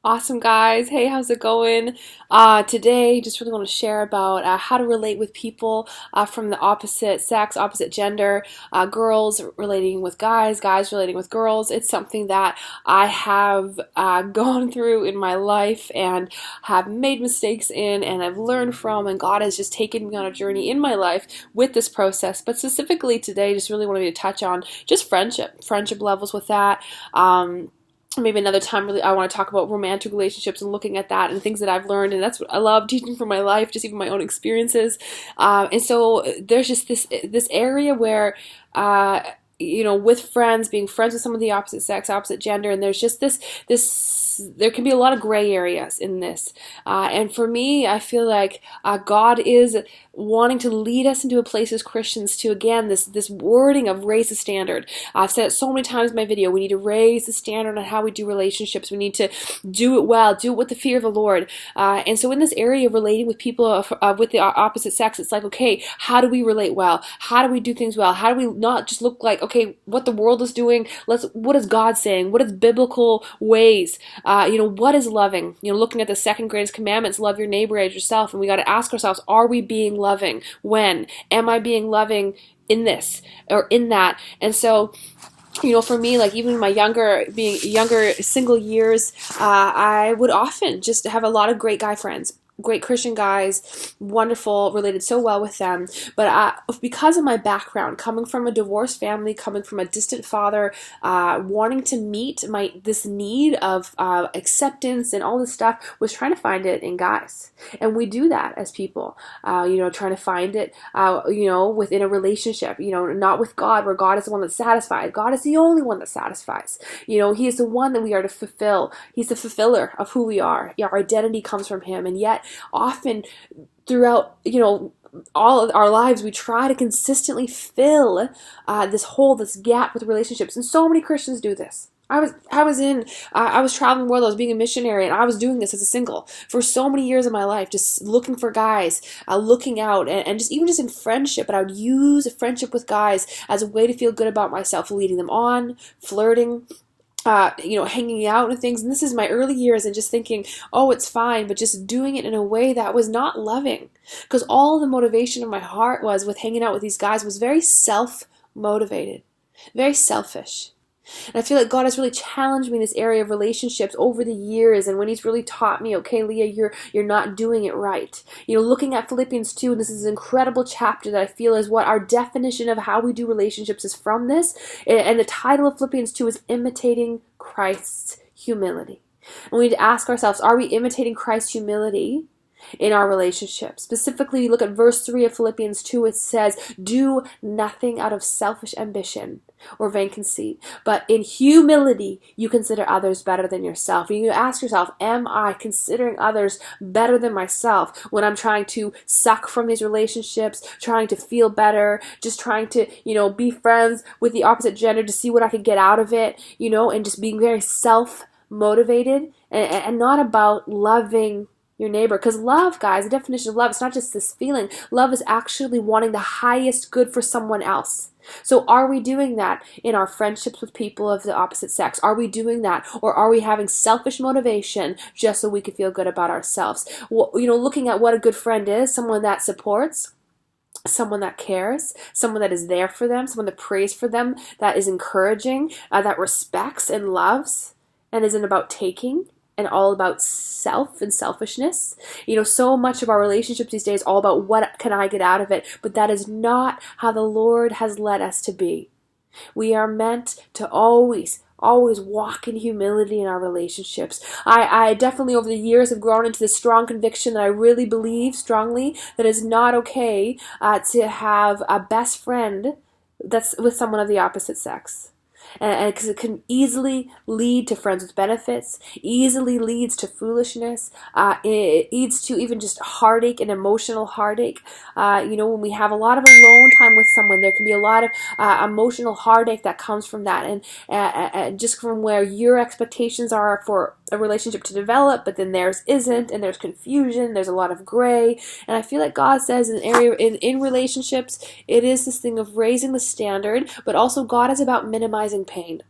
Awesome, guys. Hey, how's it going? Today, just really want to share about how to relate with people from the opposite sex, opposite gender, girls relating with guys, guys relating with girls. It's something that I have gone through in my life and have made mistakes in and I've learned from, and God has just taken me on a journey in my life with this process. But specifically today, just really wanted to touch on just friendship levels with that. Maybe another time really I want to talk about romantic relationships and looking at that and things that I've learned, and that's what I love teaching from my life, just even my own experiences. And so there's just this area where with friends, being friends with someone of the opposite sex, opposite gender, and there's just this there can be a lot of gray areas in this. And for me, I feel like God is wanting to lead us into a place as Christians to, again, this wording of raise the standard. I've said it so many times in my video. We need to raise the standard on how we do relationships. We need to do it well, do it with the fear of the Lord. And so in this area of relating with people with the opposite sex, it's like, okay, how do we relate well? How do we do things well? How do we not just look like, okay, what the world is doing? What is God saying? What is biblical ways? What is loving? Looking at the second greatest commandments, love your neighbor as yourself. And we got to ask ourselves, are we being loving? When? Am I being loving in this or in that? And so, for me, like even in my younger single years, I would often just have a lot of great guy friends, great Christian guys, wonderful, related so well with them. But because of my background, coming from a divorced family, coming from a distant father, wanting to meet this need of acceptance and all this stuff, was trying to find it in guys. And we do that as people, trying to find it, within a relationship, not with God, where God is the one that satisfies. God is the only one that satisfies. He is the one that we are to fulfill. He's the fulfiller of who we are. Our identity comes from Him. And yet, often throughout, all of our lives, we try to consistently fill this gap with relationships. And so many Christians do this. I was traveling the world. I was being a missionary, and I was doing this as a single for so many years of my life, just looking for guys, looking out, and just even just in friendship. But I would use a friendship with guys as a way to feel good about myself, leading them on, flirting, hanging out and things. And this is my early years and just thinking, oh, it's fine, but just doing it in a way that was not loving. Because all the motivation of my heart was with hanging out with these guys was very self-motivated, very selfish. And I feel like God has really challenged me in this area of relationships over the years, and when He's really taught me, okay, Leah, you're not doing it right. Looking at Philippians 2, and this is an incredible chapter that I feel is what our definition of how we do relationships is from this. And the title of Philippians 2 is Imitating Christ's Humility. And we need to ask ourselves, are we imitating Christ's humility in our relationship? Specifically, you look at verse 3 of Philippians 2, it says, do nothing out of selfish ambition or vain conceit, but in humility you consider others better than yourself. And you ask yourself, am I considering others better than myself when I'm trying to suck from these relationships, trying to feel better, just trying to, be friends with the opposite gender to see what I could get out of it, and just being very self-motivated and not about loving your neighbor? Because love, guys, the definition of love, it's not just this feeling. Love is actually wanting the highest good for someone else. So are we doing that in our friendships with people of the opposite sex? Are we doing that? Or are we having selfish motivation just so we can feel good about ourselves? Well, looking at what a good friend is, someone that supports, someone that cares, someone that is there for them, someone that prays for them, that is encouraging, that respects and loves, and isn't about taking and all about self and selfishness. So much of our relationships these days all about what can I get out of it, but that is not how the Lord has led us to be. We are meant to always walk in humility in our relationships. I definitely over the years have grown into this strong conviction that I really believe strongly that it's not okay to have a best friend that's with someone of the opposite sex. And because it can easily lead to friends with benefits, easily leads to foolishness, it leads to even just heartache and emotional heartache. When we have a lot of alone time with someone, there can be a lot of emotional heartache that comes from that, and just from where your expectations are for a relationship to develop, but then theirs isn't, and there's confusion, there's a lot of gray. And I feel like God says in relationships, it is this thing of raising the standard, but also God is about minimizing pain.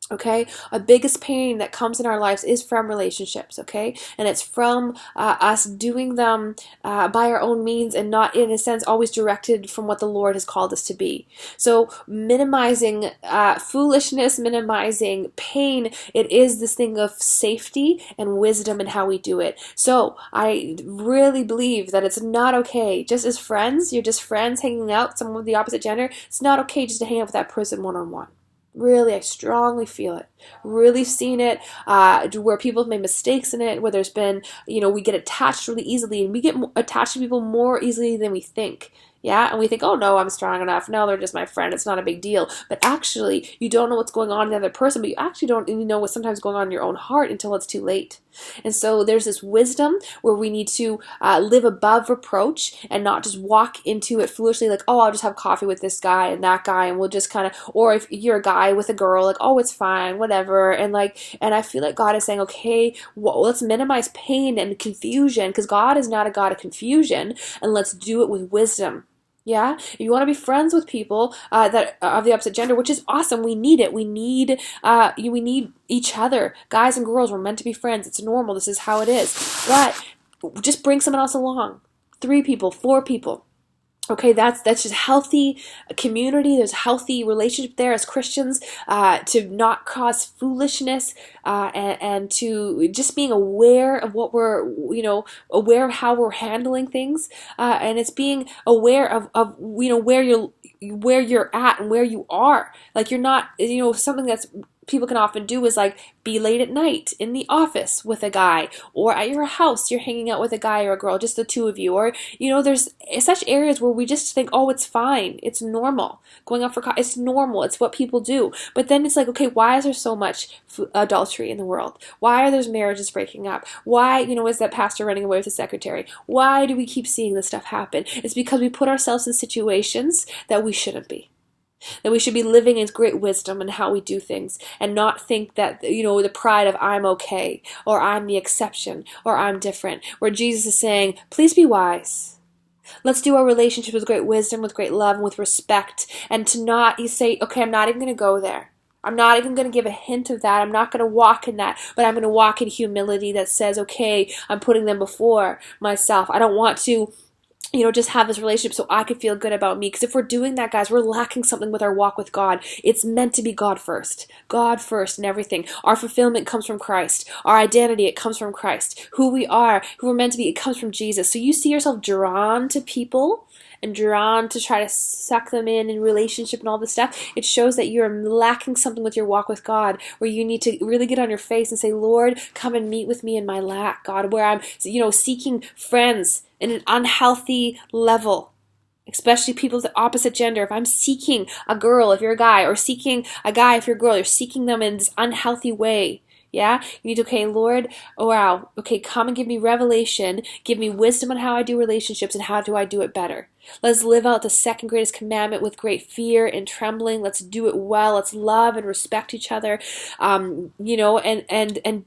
Okay, a biggest pain that comes in our lives is from relationships. Okay, and it's from us doing them by our own means and not, in a sense, always directed from what the Lord has called us to be. So, minimizing foolishness, minimizing pain, it is this thing of safety and wisdom in how we do it. So, I really believe that it's not okay, just as friends, you're just friends hanging out, someone of the opposite gender, it's not okay just to hang out with that person one-on-one. Really, I strongly feel it. Really seen it where people have made mistakes in it, where there's been, we get attached really easily, and we get attached to people more easily than we think. Yeah, and we think, oh no, I'm strong enough. No, they're just my friend. It's not a big deal. But actually, you don't know what's going on in the other person, but you actually don't even know what's sometimes going on in your own heart until it's too late. And so there's this wisdom where we need to live above reproach and not just walk into it foolishly like, oh, I'll just have coffee with this guy and that guy, and we'll just kind of, or if you're a guy with a girl, like, oh, it's fine, whatever. And I feel like God is saying, okay, well, let's minimize pain and confusion, because God is not a God of confusion, and let's do it with wisdom. Yeah, if you want to be friends with people that are of the opposite gender, which is awesome, we need it. We need each other. Guys and girls, we're meant to be friends. It's normal. This is how it is. But just bring someone else along. 3 people, 4 people. Okay, that's just healthy community. There's healthy relationship there as Christians, to not cause foolishness, and to just being aware of what we're, aware of how we're handling things, and it's being aware of where you're at and where you are. Like, you're not, something that's people can often do is like be late at night in the office with a guy, or at your house you're hanging out with a guy or a girl, just the 2 of you, or there's such areas where we just think, oh, it's fine, it's normal going out for coffee, it's normal, it's what people do. But then it's like, okay, why is there so much adultery in the world? Why are those marriages breaking up? Why is that pastor running away with the secretary? Why do we keep seeing this stuff happen? It's because we put ourselves in situations that we shouldn't be. That we should be living in great wisdom in how we do things, and not think that, the pride of I'm okay, or I'm the exception, or I'm different. Where Jesus is saying, please be wise. Let's do our relationships with great wisdom, with great love, and with respect. And to not, you say, okay, I'm not even going to go there. I'm not even going to give a hint of that. I'm not going to walk in that, but I'm going to walk in humility that says, okay, I'm putting them before myself. I don't want to just have this relationship so I could feel good about me. Because if we're doing that, guys, we're lacking something with our walk with God. It's meant to be God first in everything. Our fulfillment comes from Christ. Our identity, it comes from Christ. Who we are, who we're meant to be, it comes from Jesus. So you see yourself drawn to people and drawn to try to suck them in relationship and all this stuff. It shows that you're lacking something with your walk with God, where you need to really get on your face and say, Lord, come and meet with me in my lack, God, where I'm, seeking friends in an unhealthy level, especially people of the opposite gender. If I'm seeking a girl, if you're a guy, or seeking a guy, if you're a girl, you're seeking them in this unhealthy way. Yeah, you need to, okay, Lord, oh wow, okay, come and give me revelation, give me wisdom on how I do relationships and how do I do it better. Let's live out the second greatest commandment with great fear and trembling. Let's do it well. Let's love and respect each other. And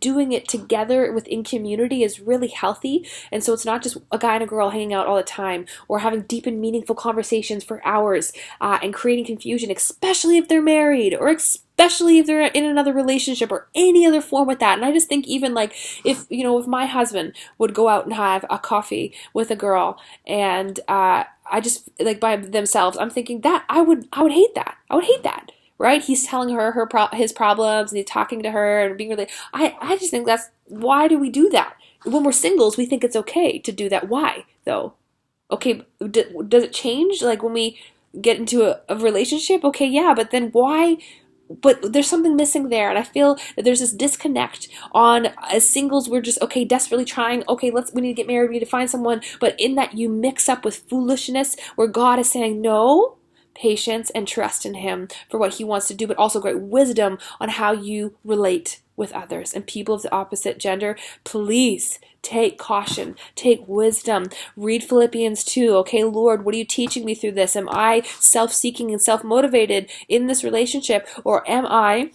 doing it together within community is really healthy. And so it's not just a guy and a girl hanging out all the time, or having deep and meaningful conversations for hours, and creating confusion, especially if they're married, or especially if they're in another relationship or any other form with that. And I just think, even like if my husband would go out and have a coffee with a girl, and I just, like, by themselves, I'm thinking that I would hate that. I would hate that. Right? He's telling her his problems, and he's talking to her and being really, I just think why do we do that? When we're singles, we think it's okay to do that. Why though? Okay, does it change like when we get into a relationship? Okay, yeah, but then why? But there's something missing there, and I feel that there's this disconnect. As singles, we're just, okay, desperately trying, okay, we need to get married, we need to find someone, but in that you mix up with foolishness, where God is saying no, patience and trust in Him for what He wants to do, but also great wisdom on how you relate with others. And people of the opposite gender, please take caution, take wisdom. Read Philippians 2. Okay, Lord, what are you teaching me through this? Am I self-seeking and self-motivated in this relationship, or am I,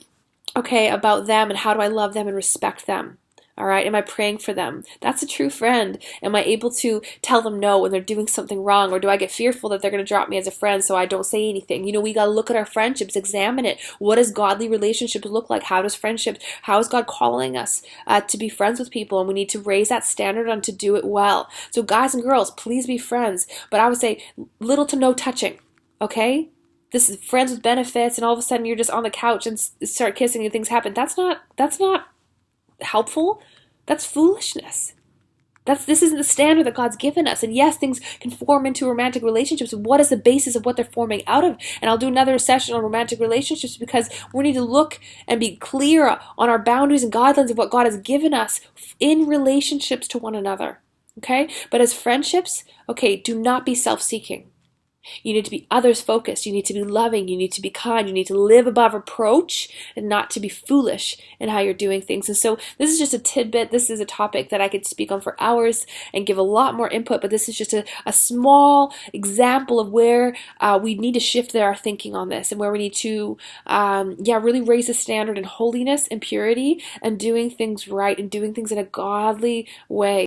okay, about them, and how do I love them and respect them? All right. Am I praying for them? That's a true friend. Am I able to tell them no when they're doing something wrong? Or do I get fearful that they're going to drop me as a friend so I don't say anything? We got to look at our friendships, examine it. What does godly relationships look like? How is God calling us to be friends with people? And we need to raise that standard and to do it well. So guys and girls, please be friends. But I would say little to no touching. Okay? This is friends with benefits, and all of a sudden you're just on the couch and start kissing and things happen. That's not helpful. That's foolishness. This isn't the standard that God's given us. And yes, things can form into romantic relationships. What is the basis of what they're forming out of? And I'll do another session on romantic relationships, because we need to look and be clear on our boundaries and guidelines of what God has given us in relationships to one another. Okay? But as friendships, okay, do not be self-seeking. You need to be others focused. You need to be loving. You need to be kind. You need to live above reproach and not to be foolish in how you're doing things. And so this is just a tidbit. This is a topic that I could speak on for hours and give a lot more input, but this is just a small example of where we need to shift our thinking on this, and where we need to really raise the standard in holiness and purity and doing things right and doing things in a godly way.